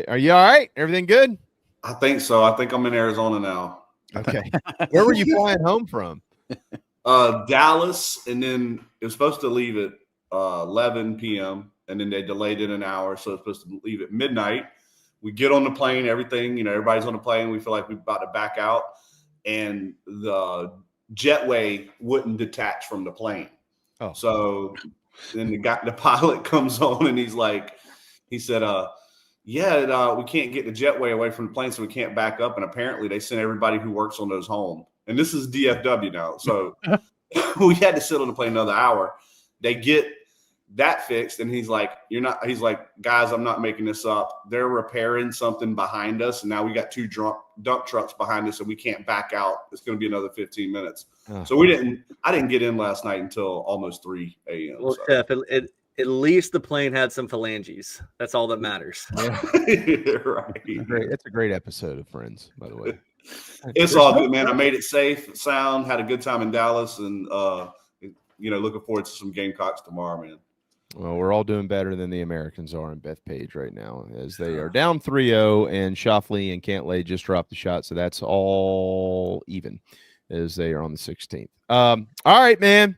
Are you all right? Everything good? I think so. I think I'm in Arizona now. Okay. Where were you flying home from? Dallas, and then it was supposed to leave at 11 p.m. and then they delayed it an hour, so it's supposed to leave at midnight. We get on the plane, everything, everybody's on the plane. We feel like we're about to back out, and the jetway wouldn't detach from the plane. Oh, so then the pilot comes on, and he said, "Yeah, we can't get the jetway away from the plane, so we can't back up." And apparently, they sent everybody who works on those home. And this is DFW now, so we had to sit on the plane another hour. They get that fixed, and he's like, "You're not." He's like, "Guys, I'm not making this up. They're repairing something behind us, and now we got two dump trucks behind us, and we can't back out. It's going to be another 15 minutes." So I didn't get in last night until almost 3 a.m. Well, Jeff, at least the plane had some phalanges. That's all that matters. Yeah. Right. It's a great episode of Friends, by the way. It's all good, man. I made it safe, sound, had a good time in Dallas, and looking forward to some Gamecocks tomorrow, man. Well, we're all doing better than the Americans are in Bethpage right now, as they are down 3-0, and Shoffley and Cantlay just dropped the shot, so that's all even as they are on the 16th. All right, man.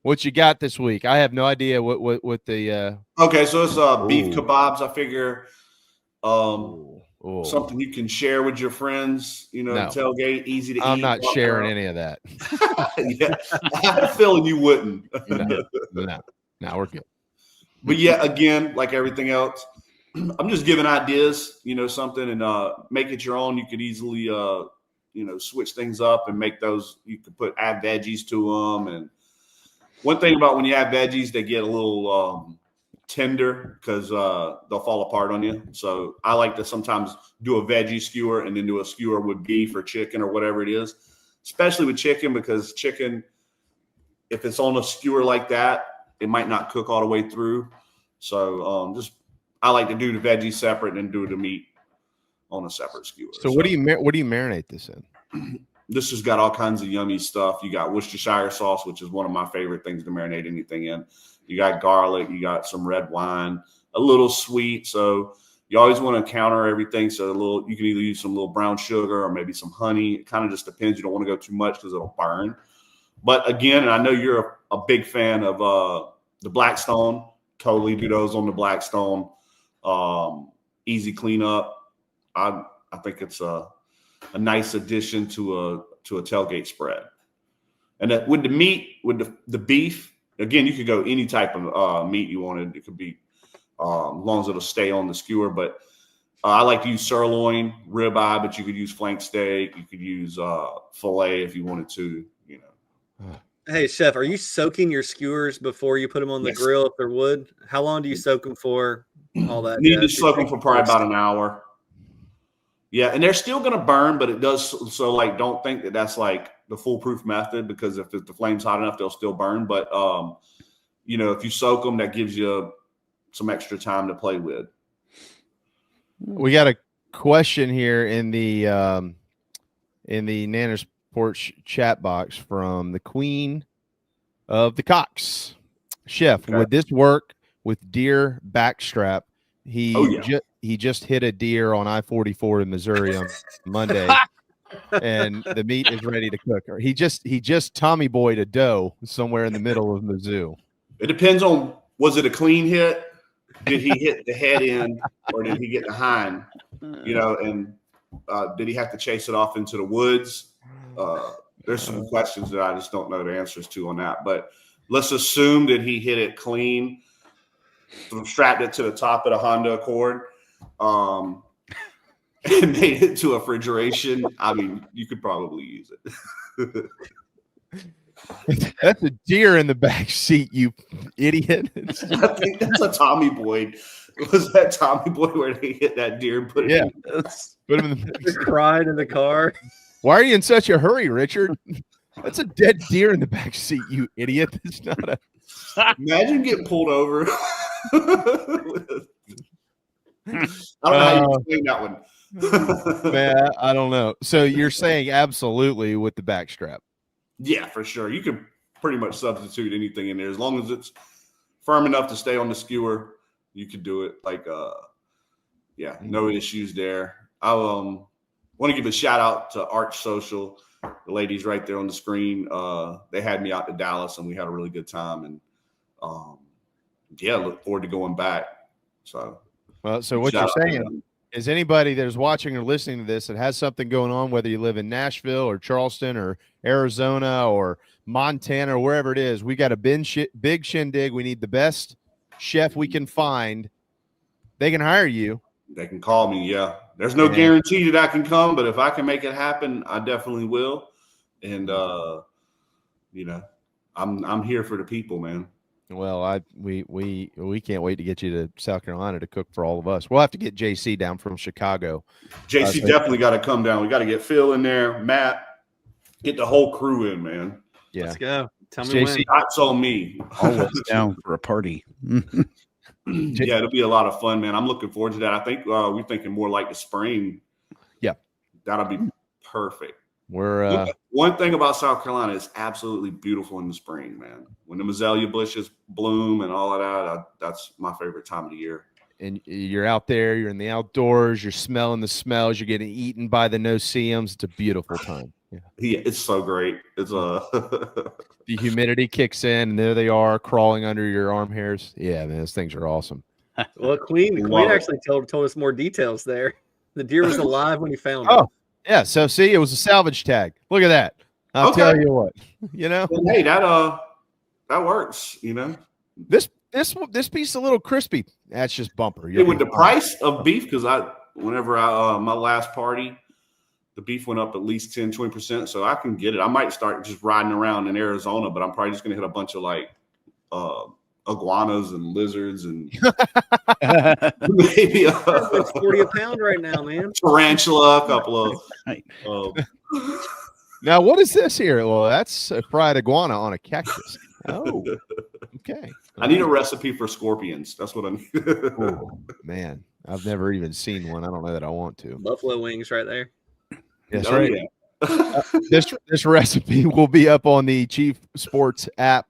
What you got this week? I have no idea what the Okay, so it's beef kebabs. I figure something you can share with your friends, no. Tailgate, easy to eat. I'm not sharing any of that. Yeah, I had a feeling you wouldn't. No, we're good. But yeah, again, like everything else, I'm just giving ideas, something, and make it your own. You could easily, switch things up and make those. You could add veggies to them. And one thing about when you add veggies, they get a little tender because they'll fall apart on you. So I like to sometimes do a veggie skewer and then do a skewer with beef or chicken or whatever it is, especially with chicken, because chicken, if it's on a skewer like that, it might not cook all the way through. So I like to do the veggies separate and do the meat on a separate skewer. So what do you marinate this in? This has got all kinds of yummy stuff. You got Worcestershire sauce, which is one of my favorite things to marinate anything in. You got garlic, you got some red wine, a little sweet. So you always want to counter everything. So you can either use some little brown sugar or maybe some honey. It kind of just depends. You don't want to go too much because it'll burn. But again, and I know you're a big fan of the Blackstone. Totally do those on the Blackstone. Easy cleanup. I think it's a nice addition to a tailgate spread. And that with the meat, with the beef, again, you could go any type of meat you wanted. It could be as long as it'll stay on the skewer. But I like to use sirloin, ribeye, but you could use flank steak. You could use filet if you wanted to. Hey, Chef, are you soaking your skewers before you put them on the grill if they're wood? How long do you soak them for? All that. Need to soak them for probably about an hour. Yeah, and they're still going to burn, but it does. So, don't think that that's the foolproof method, because if the flame's hot enough, they'll still burn. But, if you soak them, that gives you some extra time to play with. We got a question here in the Nana's Porch chat box from the Queen of the Cocks. Chef, would this work with deer backstrap? He just hit a deer on I-44 in Missouri on Monday, and the meat is ready to cook. Or he just Tommy Boy'd a doe somewhere in the middle of Mizzou. It depends on, was it a clean hit? Did he hit the head end, or did he get the hind? And did he have to chase it off into the woods? There's some questions that I just don't know the answers to on that. But let's assume that he hit it clean, strapped it to the top of the Honda Accord, and made it to a refrigeration. I mean, you could probably use it. That's a deer in the back seat, you idiot. I think that's a Tommy Boy. Was that Tommy Boy where they hit that deer and put it in? Put him in the crying in the car. Why are you in such a hurry, Richard? That's a dead deer in the back seat, you idiot. It's not a. Imagine getting pulled over. I don't know how you explain that one. Man, I don't know. So you're saying absolutely with the backstrap? Yeah, for sure. You can pretty much substitute anything in there as long as it's firm enough to stay on the skewer. You could do it Yeah, no issues there. I want to give a shout out to Arch Social, the ladies right there on the screen. They had me out to Dallas, and we had a really good time. And look forward to going back. So, well, so what you're saying is anybody that's watching or listening to this that has something going on, whether you live in Nashville or Charleston or Arizona or Montana or wherever it is, we got a big shindig. We need the best chef we can find. They can hire you. They can call me. Yeah. There's no guarantee that I can come, but if I can make it happen, I definitely will. And, I'm here for the people, man. Well, we can't wait to get you to South Carolina to cook for all of us. We'll have to get JC down from Chicago. JC definitely got to come down. We got to get Phil in there, Matt, get the whole crew in, man. Yeah, let's go. Tell me JC, that's on me. Always down for a party. Yeah, it'll be a lot of fun, man. I'm looking forward to that. I think we're thinking more like the spring. Yeah, that'll be perfect. We're one thing about South Carolina is absolutely beautiful in the spring, man. When the azalea bushes bloom and all of that, that's my favorite time of the year. And you're out there, you're in the outdoors, you're smelling the smells, you're getting eaten by the no-see-ums. It's a beautiful time. Yeah, it's so great. It's the humidity kicks in, and there they are crawling under your arm hairs. Yeah, man, those things are awesome. Well, Queen actually told us more details there. The deer was alive when he found it. Oh, yeah. So see, it was a salvage tag. Look at that. I'll tell you what. Well, hey, that works. This piece is a little crispy. That's just bumper. With the price of beef, because whenever my last party, the beef went up at least 10-20%, so I can get it. I might start just riding around in Arizona, but I'm probably just gonna hit a bunch of like iguanas and lizards and maybe it's 40 a pound right now, man. Tarantula, a couple of now what is this here? Well, that's a fried iguana on a cactus. Oh, okay. I need a recipe for scorpions. That's what I need. Oh, man, I've never even seen one. I don't know that I want to. Buffalo wings right there. That's right. Yeah. This recipe will be up on the Chief Sports app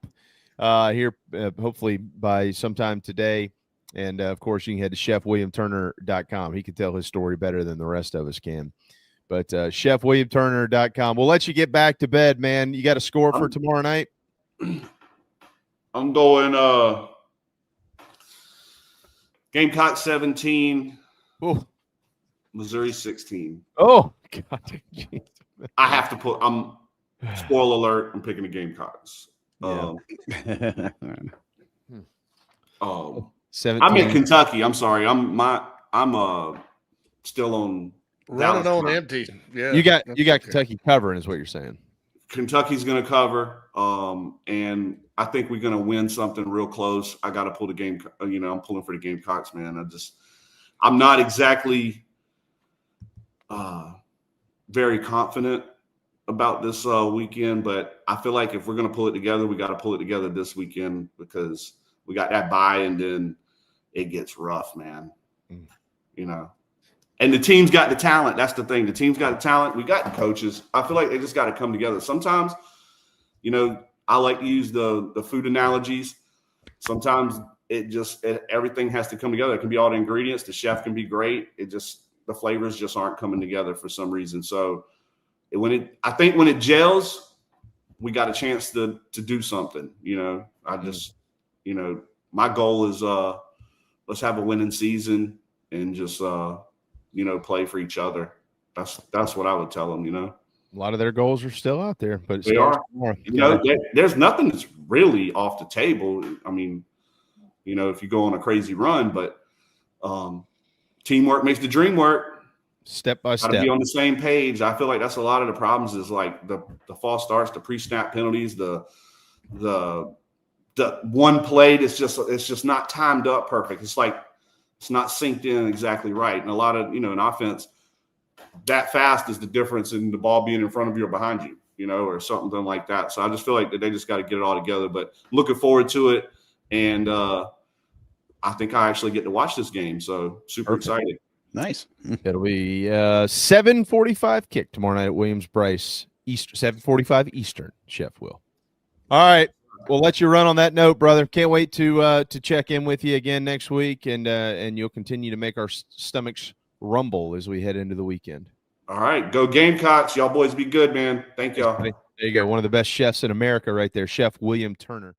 here, hopefully by sometime today. And of course, you can head to chefwilliamturner.com. He can tell his story better than the rest of us can. But chefwilliamturner.com. We'll let you get back to bed, man. You got a score for tomorrow night? I'm going Gamecock 17. Oh. Missouri 16. Oh, God. I have to put. Spoiler alert. I'm picking the Gamecocks. 17. I'm in Kentucky. I'm sorry. I'm still on running on empty. Yeah, you got Kentucky covering, is what you're saying. Kentucky's going to cover, and I think we're going to win something real close. I got to pull the game. I'm pulling for the Gamecocks, man. I'm not exactly very confident about this weekend, but I feel like if we're going to pull it together, we got to pull it together this weekend because we got that bye, and then it gets rough, man. And the team's got the talent. That's the thing. The team's got the talent. We got the coaches. I feel like they just got to come together. Sometimes, I like to use the food analogies. Sometimes everything has to come together. It can be all the ingredients. The chef can be great. The flavors just aren't coming together for some reason. So I think when it gels, we got a chance to do something. My goal is let's have a winning season and just play for each other. That's what I would tell them. A lot of their goals are still out there, but they are. There's nothing that's really off the table. I mean, if you go on a crazy run, but teamwork makes the dream work. Step by step. Gotta be on the same page. I feel like that's a lot of the problems is like the false starts, the pre-snap penalties, the one play it's just not timed up perfect. It's like it's not synced in exactly right. And a lot of, in offense, that fast is the difference in the ball being in front of you or behind you, or something like that. So I just feel like that they just got to get it all together. But looking forward to it. And I think I actually get to watch this game. So super excited. Nice. It'll be 7:45 kick tomorrow night at Williams-Brice, 7:45 Eastern, Chef Will. All right. We'll let you run on that note, brother. Can't wait to check in with you again next week, and you'll continue to make our stomachs rumble as we head into the weekend. All right, go Gamecocks. Y'all boys be good, man. Thank y'all. There you go. One of the best chefs in America right there, Chef William Turner.